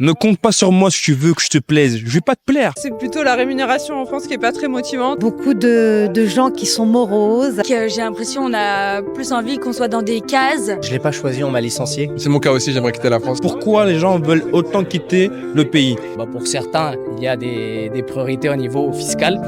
Ne compte pas sur moi si tu veux que je te plaise. Je vais pas te plaire. C'est plutôt la rémunération en France qui est pas très motivante. Beaucoup de gens qui sont moroses. J'ai l'impression qu'on a plus envie qu'on soit dans des cases. Je l'ai pas choisi, on m'a licencié. C'est mon cas aussi, j'aimerais quitter la France. Pourquoi les gens veulent autant quitter le pays? Pour certains, il y a des priorités au niveau fiscal.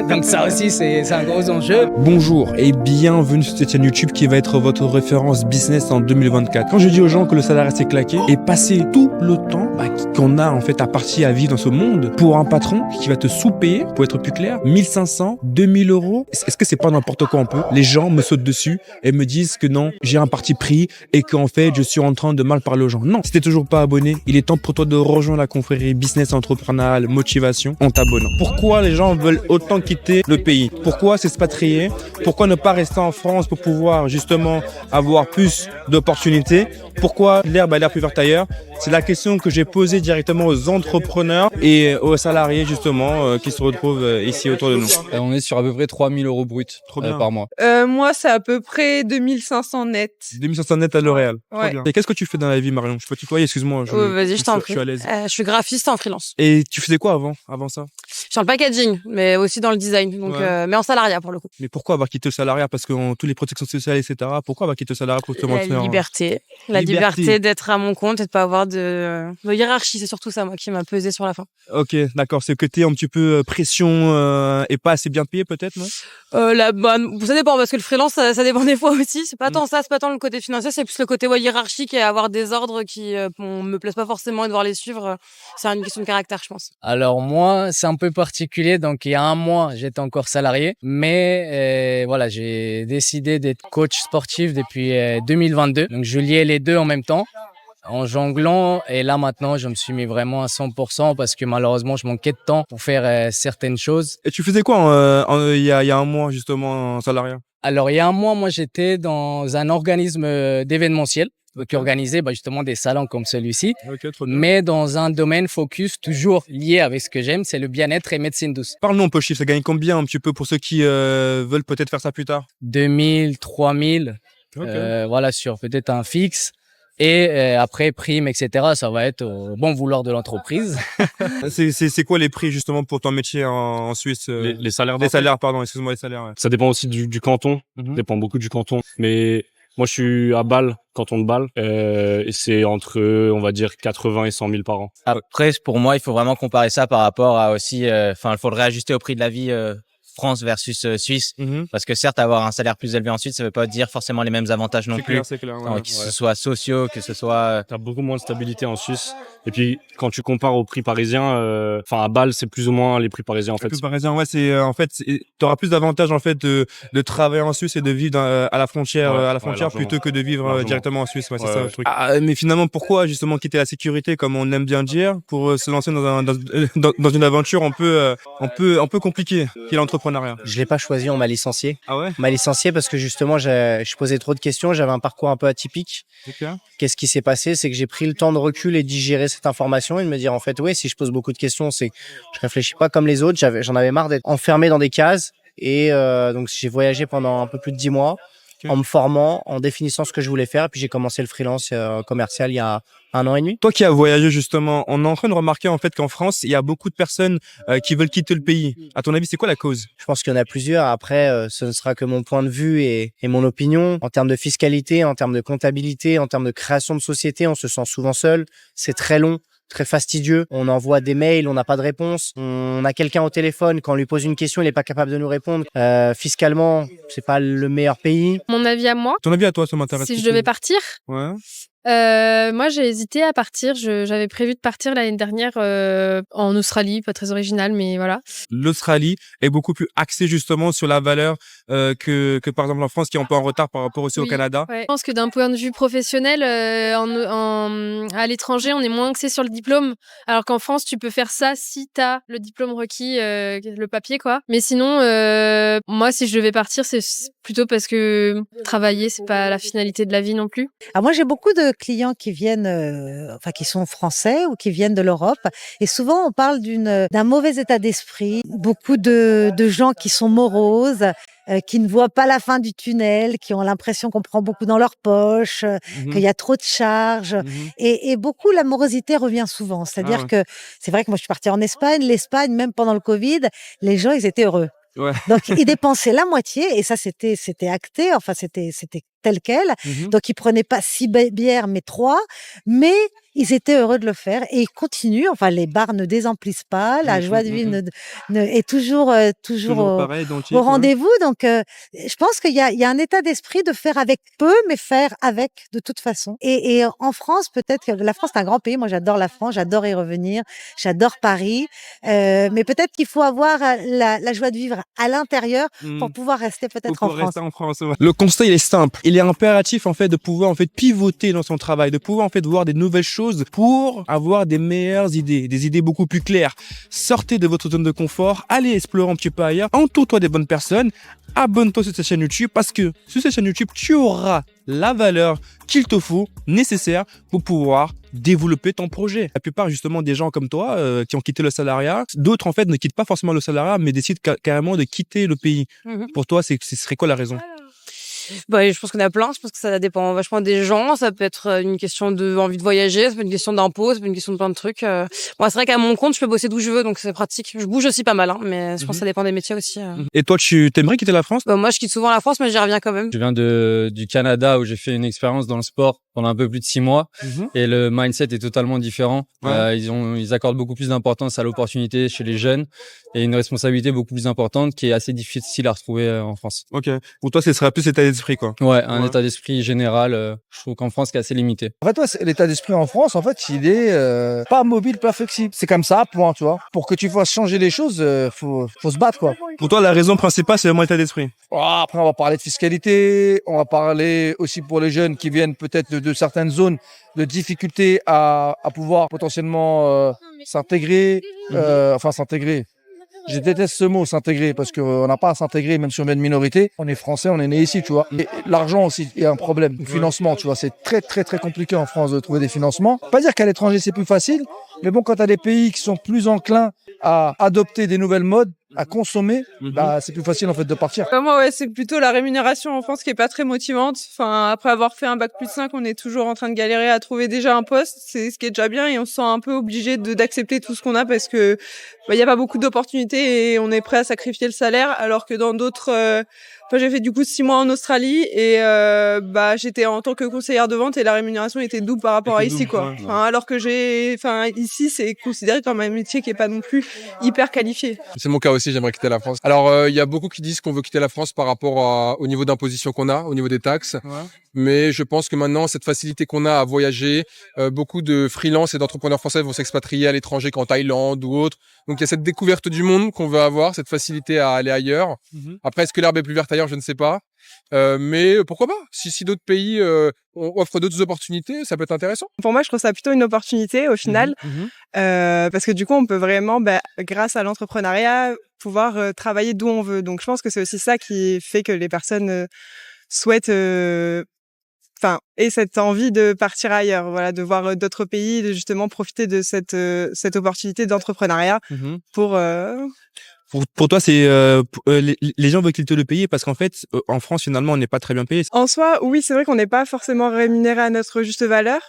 Donc ça aussi, c'est un gros enjeu. Bonjour et bienvenue sur cette chaîne YouTube qui va être votre référence business en 2024. Quand je dis aux gens que le salariat c'est claqué et passer tout le temps qu'on a en fait à partir à vivre dans ce monde pour un patron qui va te sous-payer, pour être plus clair, 1500, 2000 euros. Est-ce que c'est pas n'importe quoi un peu? Les gens me sautent dessus et me disent que non, j'ai un parti pris et qu'en fait je suis en train de mal parler aux gens. Non, si t'es toujours pas abonné, il est temps pour toi de rejoindre la confrérie business entrepreneurial motivation en t'abonnant. Pourquoi les gens veulent autant quitter le pays? Pourquoi s'expatrier? Pourquoi ne pas rester en France pour pouvoir justement avoir plus d'opportunités? Pourquoi l'herbe a l'air plus verte ailleurs? C'est la question que j'ai posée directement aux entrepreneurs et aux salariés justement qui se retrouvent ici autour de nous. On est sur à peu près 3000 euros bruts par mois. Moi, c'est à peu près 2500 net. 2500 net à L'Oréal. Ouais. Bien. Et qu'est-ce que tu fais dans la vie, Marion? Je peux te tutoyer, excuse-moi. Vas-y, je t'en prie. Je suis à l'aise. Je suis graphiste en freelance. Et tu faisais quoi avant ça? Je suis dans le packaging, mais aussi dans le design, donc, Ouais. mais en salariat pour le coup. Mais pourquoi avoir quitté le salariat? Parce que tous les protections sociales, etc. Pourquoi avoir quitté le salariat pour te La maintenir liberté. La liberté d'être à mon compte et de pas avoir de hiérarchie. C'est surtout ça, moi, qui m'a pesé sur la fin. Ok, d'accord. C'est que t'es un petit peu pression et pas assez bien payé peut-être, non? Ça dépend, parce que le freelance, ça dépend des fois aussi. C'est pas tant ça, c'est pas tant le côté financier, c'est plus le côté hiérarchique et avoir des ordres qui me plaisent pas forcément et devoir les suivre. C'est une question de caractère, je pense. Alors moi, c'est un peu particulier. Donc il y a un mois, j'étais encore salarié. Mais voilà, j'ai décidé d'être coach sportif depuis 2022. Donc je liais les deux en même temps, en jonglant. Et là maintenant, je me suis mis vraiment à 100% parce que malheureusement, je manquais de temps pour faire certaines choses. Et tu faisais quoi il y a un mois justement en salariat? Alors il y a un mois, moi j'étais dans un organisme d'événementiel qui organisait justement des salons comme celui-ci, Ok, trop bien. mais dans un domaine focus toujours lié avec ce que j'aime, c'est le bien-être et médecine douce. Parle-nous un peu chiffre, ça gagne combien un petit peu pour ceux qui veulent peut-être faire ça plus tard? 2000, 3000, Ok. voilà, sur peut-être un fixe. Et après, prime, etc., ça va être au bon vouloir de l'entreprise. C'est quoi les prix justement pour ton métier en Suisse? Les salaires. Les salaires, pardon, excuse-moi, les salaires. Ouais. Ça dépend aussi du canton. Ça dépend beaucoup du canton. Mais moi, je suis à Bâle, canton de Bâle. Et c'est entre, on va dire, 80 et 100 000 par an. Après, pour moi, il faut vraiment comparer ça par rapport à aussi, il faudrait ajuster au prix de la vie France versus Suisse, parce que certes, avoir un salaire plus élevé en Suisse, ça veut pas dire forcément les mêmes avantages non plus, C'est clair. que ce soit sociaux, que ce soit. T'as beaucoup moins de stabilité en Suisse. Et puis, quand tu compares aux prix parisiens, à Bâle, c'est plus ou moins les prix parisiens, en fait. Plus parisien, ouais, t'auras plus d'avantages en fait de travailler en Suisse et de vivre à la frontière, largement. plutôt que de vivre Largement. directement en Suisse. Ouais, c'est Ouais, ça ouais. le truc. Mais finalement, pourquoi justement quitter la sécurité, comme on aime bien dire, pour se lancer dans une aventure un peu compliquée, qui est l'entrepreneuriat? Je l'ai pas choisi, on m'a licencié. Ah ouais? On m'a licencié parce que justement, je posais trop de questions, j'avais un parcours un peu atypique. Ok. Qu'est-ce qui s'est passé? C'est que j'ai pris le temps de recul et de digérer cette information et de me dire, en fait, oui, si je pose beaucoup de questions, c'est que je réfléchis pas comme les autres. J'en avais marre d'être enfermé dans des cases. Et donc, j'ai voyagé pendant un peu plus de 10 mois en me formant, en définissant ce que je voulais faire. Et puis, j'ai commencé le freelance commercial il y a 1 an et demi. Toi qui as voyagé justement, on est en train de remarquer en fait qu'en France, il y a beaucoup de personnes qui veulent quitter le pays. À ton avis, c'est quoi la cause? Je pense qu'il y en a plusieurs. Après, ce ne sera que mon point de vue et mon opinion. En termes de fiscalité, en termes de comptabilité, en termes de création de société, on se sent souvent seul. C'est très long, très fastidieux. On envoie des mails, on n'a pas de réponse. On a quelqu'un au téléphone, quand on lui pose une question, il n'est pas capable de nous répondre. Fiscalement, c'est pas le meilleur pays. Mon avis à moi, Ton avis à toi, ça m'intéresse. si je devais partir, Ouais. moi j'ai hésité à partir. J'avais prévu de partir l'année dernière en Australie, pas très original, mais voilà. L'Australie est beaucoup plus axée justement sur la valeur que par exemple en France, qui est un peu en retard par rapport aussi au Oui, Canada. ouais. Je pense que d'un point de vue professionnel, à l'étranger, on est moins axé sur le diplôme, alors qu'en France, tu peux faire ça si t'as le diplôme requis, le papier, quoi. Mais sinon, moi, si je devais partir, c'est plutôt parce que travailler, c'est pas la finalité de la vie non plus. Alors moi, j'ai beaucoup de clients qui viennent, qui sont français ou qui viennent de l'Europe. Et souvent, on parle d'un mauvais état d'esprit. Beaucoup de gens qui sont moroses. qui ne voient pas la fin du tunnel, qui ont l'impression qu'on prend beaucoup dans leur poche, qu'il y a trop de charges. Et beaucoup, l'amorosité revient souvent. C'est-à-dire que c'est vrai que moi, je suis partie en Espagne. L'Espagne, même pendant le Covid, les gens, ils étaient heureux. Ouais. Donc, ils dépensaient la moitié, et ça, c'était acté. Enfin, c'était tel quel. Donc, ils prenaient pas 6 bières, mais 3. Mais ils étaient heureux de le faire, et ils continuent. Enfin, les bars ne désemplissent pas. La joie de vivre est toujours pareil, au rendez-vous. Donc, je pense qu'il y a un état d'esprit de faire avec peu, mais faire avec de toute façon. Et en France, peut-être que la France, c'est un grand pays. Moi, j'adore la France, j'adore y revenir, j'adore Paris. Mais peut-être qu'il faut avoir la joie de vivre à l'intérieur pour pouvoir rester peut-être en France. Rester en France, ouais. Le constat, il est simple. Il est impératif, en fait, de pouvoir, en fait, pivoter dans son travail, de pouvoir, en fait, voir des nouvelles choses pour avoir des meilleures idées, des idées beaucoup plus claires. Sortez de votre zone de confort, allez explorer un petit peu ailleurs, entoure-toi des bonnes personnes, abonne-toi sur cette chaîne YouTube, parce que sur cette chaîne YouTube, tu auras la valeur qu'il te faut, nécessaire, pour pouvoir développer ton projet. La plupart, justement, des gens comme toi qui ont quitté le salariat, d'autres, en fait, ne quittent pas forcément le salariat, mais décident carrément de quitter le pays. Pour toi, ce serait quoi la raison? Bah, je pense qu'on a plein. Je pense que ça dépend vachement des gens. Ça peut être une question de envie de voyager, ça peut être une question d'impôt, ça peut être une question de plein de trucs. Moi, c'est vrai qu'à mon compte, je peux bosser d'où je veux, donc c'est pratique. Je bouge aussi pas mal, hein, mais je pense que ça dépend des métiers aussi. Et toi, tu t'aimerais quitter la France? Bah, moi, je quitte souvent la France, mais j'y reviens quand même. Je viens du Canada où j'ai fait une expérience dans le sport pendant un peu plus de 6 mois et le mindset est totalement différent. Ouais. Ils accordent beaucoup plus d'importance à l'opportunité chez les jeunes et une responsabilité beaucoup plus importante qui est assez difficile à retrouver en France. Ok. Pour toi, ce serait plus l'état d'esprit, quoi. Ouais, un état d'esprit général, je trouve qu'en France, qui est assez limité. En fait, l'état d'esprit en France, en fait, il est pas mobile, pas flexible. C'est comme ça, point, tu vois. Pour que tu fasses changer les choses, faut se battre, quoi. Pour toi, la raison principale, c'est vraiment l'état d'esprit. Après, on va parler de fiscalité, on va parler aussi pour les jeunes qui viennent peut-être de certaines zones de difficulté à pouvoir potentiellement s'intégrer, s'intégrer. Je déteste ce mot, s'intégrer, parce qu'on n'a pas à s'intégrer, même si on est une minorité. On est français, on est né ici, tu vois. Et l'argent aussi est un problème. Le financement, tu vois, c'est très, très, très compliqué en France de trouver des financements. Pas dire qu'à l'étranger, c'est plus facile, mais bon, quand tu as des pays qui sont plus enclins à adopter des nouvelles modes, à consommer, bah, c'est plus facile en fait de partir. Moi, ouais, c'est plutôt la rémunération en France qui est pas très motivante. Enfin, après avoir fait un bac plus 5, on est toujours en train de galérer à trouver déjà un poste. C'est ce qui est déjà bien, et on se sent un peu obligé d'accepter tout ce qu'on a, parce que il y a pas beaucoup d'opportunités et on est prêt à sacrifier le salaire, alors que dans d'autres j'ai fait du coup 6 mois en Australie et j'étais en tant que conseillère de vente et la rémunération était double par rapport à ici, quoi. Enfin, alors que ici c'est considéré comme un métier qui est pas non plus hyper qualifié. C'est mon cas aussi, j'aimerais quitter la France. Alors, il y a beaucoup qui disent qu'on veut quitter la France par rapport au niveau d'imposition qu'on a, au niveau des taxes. Ouais. Mais je pense que maintenant, cette facilité qu'on a à voyager, beaucoup de freelance et d'entrepreneurs français vont s'expatrier à l'étranger, qu'en Thaïlande ou autre. Donc, il y a cette découverte du monde qu'on veut avoir, cette facilité à aller ailleurs. Après, est-ce que l'herbe est plus verte ailleurs? Je ne sais pas. Mais pourquoi pas? Si d'autres pays offrent d'autres opportunités, ça peut être intéressant. Pour moi, je trouve ça plutôt une opportunité au final, parce que du coup, on peut vraiment, grâce à l'entrepreneuriat, pouvoir travailler d'où on veut. Donc, je pense que c'est aussi ça qui fait que les personnes souhaitent et cette envie de partir ailleurs, voilà, de voir d'autres pays, de justement profiter de cette opportunité d'entrepreneuriat Pour toi, c'est les gens veulent quitter le pays parce qu'en fait, en France, finalement, on n'est pas très bien payé. En soi, oui, c'est vrai qu'on n'est pas forcément rémunéré à notre juste valeur.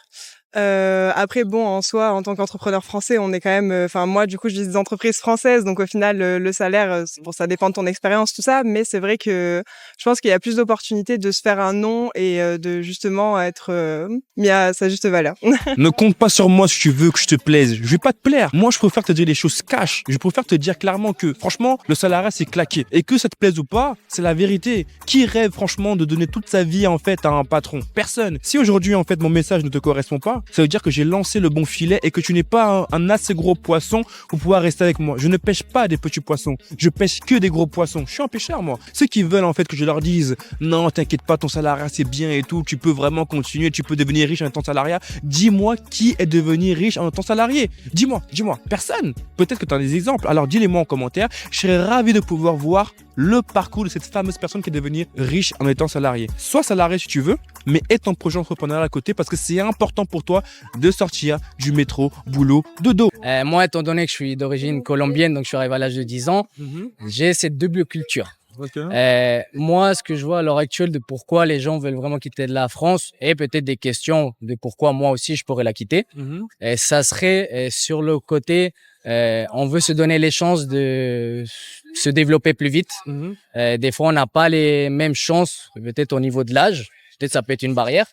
Après, bon, en soi, en tant qu'entrepreneur français, on est quand même, moi, du coup, je vis des entreprises françaises, donc au final, le salaire, ça dépend de ton expérience, tout ça, mais c'est vrai que je pense qu'il y a plus d'opportunités de se faire un nom et de justement être mis à sa juste valeur. Ne compte pas sur moi si tu veux que je te plaise. Je vais pas te plaire. Moi, je préfère te dire les choses cash. Je préfère te dire clairement que, franchement, le salariat, c'est claqué. Et que ça te plaise ou pas, c'est la vérité. Qui rêve, franchement, de donner toute sa vie, en fait, à un patron? Personne. Si aujourd'hui, en fait, mon message ne te correspond pas, ça veut dire que j'ai lancé le bon filet et que tu n'es pas un assez gros poisson pour pouvoir rester avec moi. Je ne pêche pas des petits poissons. Je pêche que des gros poissons. Je suis un pêcheur, moi. Ceux qui veulent, en fait, que je leur dise, non, t'inquiète pas, ton salariat, c'est bien et tout. Tu peux vraiment continuer. Tu peux devenir riche en étant salariat. Dis-moi qui est devenu riche en étant salarié. Dis-moi. Personne. Peut-être que tu as des exemples. Alors, dis-les-moi en commentaire. Je serais ravi de pouvoir voir le parcours de cette fameuse personne qui est devenue riche en étant salarié. Sois salarié si tu veux, mais aie ton projet entrepreneurial à côté parce que c'est important pour toi de sortir du métro, boulot, dodo. Moi, étant donné que je suis d'origine colombienne, donc je suis arrivé à l'âge de 10 ans, j'ai cette double culture. Moi, ce que je vois à l'heure actuelle de pourquoi les gens veulent vraiment quitter la France et peut-être des questions de pourquoi moi aussi je pourrais la quitter, ça serait sur le côté on veut se donner les chances de se développer plus vite. Des fois, on n'a pas les mêmes chances, peut-être au niveau de l'âge. Peut-être ça peut être une barrière.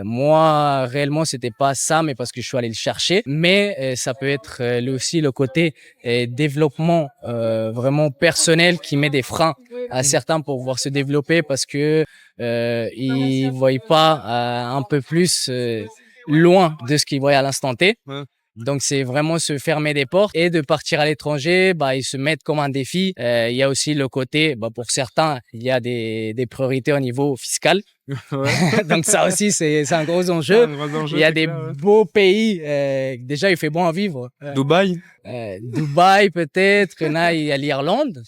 Moi, réellement, c'était pas ça, mais parce que je suis allé le chercher. Mais ça peut être aussi le côté développement vraiment personnel qui met des freins à certains pour pouvoir se développer parce que ils voient pas un peu plus loin de ce qu'ils voyaient à l'instant T. Donc, c'est vraiment se fermer des portes et de partir à l'étranger, ils se mettent comme un défi. Il y a aussi le côté, pour certains, il y a des priorités au niveau fiscal. Donc, ça aussi, c'est un gros enjeu. Il y a des beaux pays. Déjà, il fait bon à vivre. Dubaï. Dubaï, peut-être. Il y a l'Irlande.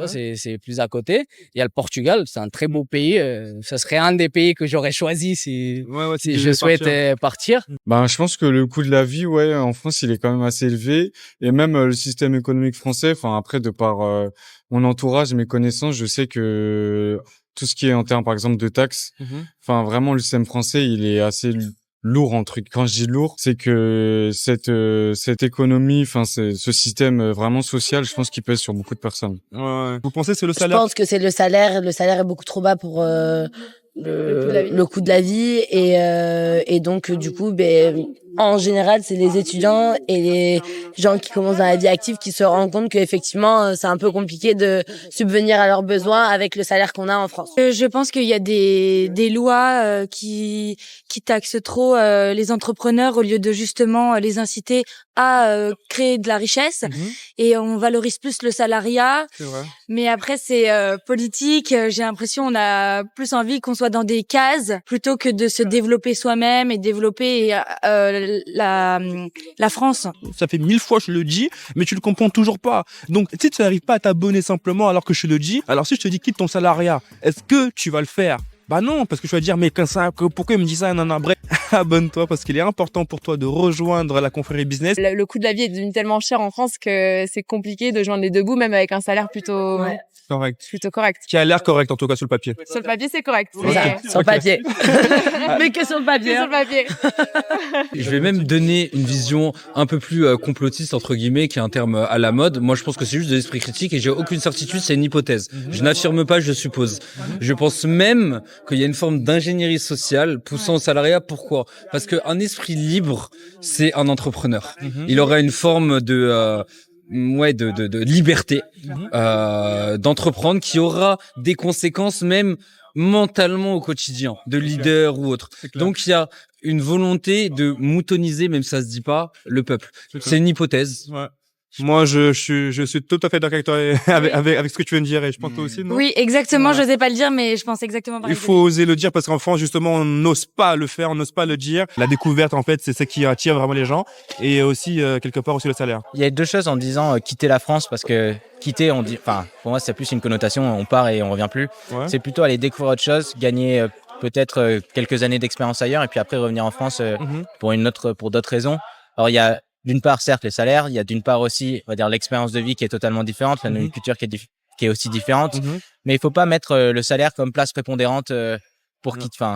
C'est plus à côté. Il y a le Portugal. C'est un très beau pays. Ça serait un des pays que j'aurais choisi si je souhaite partir. Je pense que le coût de la vie, en France, il est quand même assez élevé. Et même le système économique français, après, de par mon entourage, mes connaissances, je sais que tout ce qui est en termes, par exemple, de taxes, vraiment, le système français, il est assez lourd en truc. Quand je dis lourd, c'est que cette économie, ce système vraiment social, je pense qu'il pèse sur beaucoup de personnes. Vous pensez que c'est le salaire? Je pense que c'est le salaire. Le salaire est beaucoup trop bas pour le coût de la vie et donc du coup en général c'est les étudiants et les gens qui commencent dans la vie active qui se rendent compte qu'effectivement c'est un peu compliqué de subvenir à leurs besoins avec le salaire qu'on a en France. Je pense qu'il y a des lois qui taxent trop les entrepreneurs au lieu de justement les inciter à créer de la richesse et on valorise plus le salariat. C'est vrai. Mais après c'est politique, j'ai l'impression on a plus envie qu'on soit dans des cases plutôt que de se développer soi-même et développer la France. Ça fait 1000 fois que je le dis, mais tu le comprends toujours pas. Donc, si tu n'arrives pas à t'abonner simplement alors que je le dis, alors si je te dis quitte ton salariat, est-ce que tu vas le faire? Non, parce que tu vas dire, mais pourquoi il me dit ça? Non, bref, abonne-toi parce qu'il est important pour toi de rejoindre la confrérie business. Le coût de la vie est devenu tellement cher en France que c'est compliqué de joindre les deux bouts, même avec un salaire plutôt correct. Qui a l'air correct, en tout cas, sur le papier. Sur le papier, c'est correct. Sur le papier. Mais que sur le papier. Sur le papier. Je vais même donner une vision un peu plus complotiste, entre guillemets, qui est un terme à la mode. Moi, je pense que c'est juste de l'esprit critique et j'ai aucune certitude, c'est une hypothèse. Je n'affirme pas, je suppose. Je pense même qu'il y a une forme d'ingénierie sociale poussant au salariat. Pourquoi? Parce qu'un esprit libre, c'est un entrepreneur. Il aura une forme de liberté d'entreprendre qui aura des conséquences même mentalement au quotidien, de leader ou autre. Donc il y a une volonté de moutoniser, même ça se dit pas, le peuple. C'est une hypothèse. Moi, je suis tout à fait d'accord avec toi avec ce que tu viens de dire et je pense toi aussi, non? Oui, exactement. Je n'osais pas le dire, mais je pense exactement pareil. Il faut oser le dire parce qu'en France, justement, on n'ose pas le faire, on n'ose pas le dire. La découverte, en fait, c'est ce qui attire vraiment les gens et aussi, quelque part, aussi le salaire. Il y a deux choses en disant quitter la France parce que quitter, on dit, pour moi, c'est plus une connotation, on part et on revient plus. C'est plutôt aller découvrir autre chose, gagner peut-être quelques années d'expérience ailleurs et puis après revenir en France pour d'autres raisons. Alors, il y a d'une part, certes, les salaires. Il y a d'une part aussi, on va dire, l'expérience de vie qui est totalement différente, la culture qui est aussi différente. Mais il faut pas mettre le salaire comme place prépondérante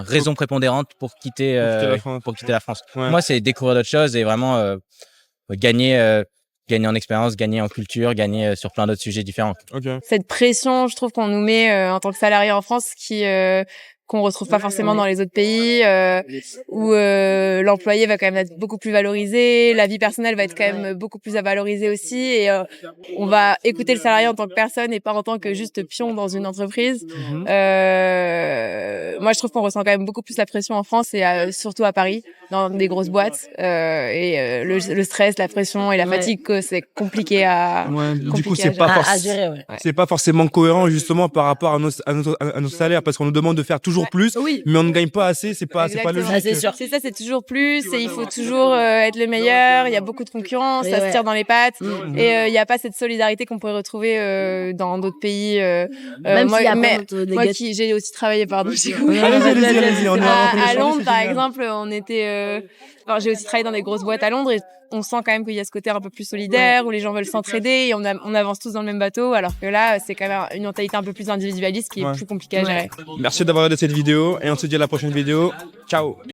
raison prépondérante pour quitter la France. Moi, c'est découvrir d'autres choses et vraiment gagner en expérience, gagner en culture, gagner sur plein d'autres sujets différents. Cette pression, je trouve qu'on nous met en tant que salarié en France qu'on retrouve pas forcément dans les autres pays où l'employé va quand même être beaucoup plus valorisé, la vie personnelle va être quand même beaucoup plus à valoriser aussi et on va écouter le salarié en tant que personne et pas en tant que juste pion dans une entreprise. Moi je trouve qu'on ressent quand même beaucoup plus la pression en France et surtout à Paris dans des grosses boîtes le stress, la pression et la fatigue que c'est compliqué à du coup c'est pas gérer, c'est pas forcément cohérent justement par rapport à nos salaires parce qu'on nous demande de faire toujours plus, mais on ne gagne pas assez, c'est pas logique. Ça, c'est sûr. C'est ça, c'est toujours plus, et il faut toujours être le meilleur, il y a beaucoup de concurrence, ça se tire dans les pattes, et il n'y a pas cette solidarité qu'on pourrait retrouver dans d'autres pays. Moi qui j'ai aussi travaillé, pardon, à Londres, par exemple, on était... j'ai aussi travaillé dans des grosses boîtes à Londres et on sent quand même qu'il y a ce côté un peu plus solidaire, où les gens veulent s'entraider et on avance tous dans le même bateau, alors que là, c'est quand même une mentalité un peu plus individualiste qui est plus compliquée à gérer. Merci d'avoir regardé cette vidéo et on se dit à la prochaine vidéo. Ciao.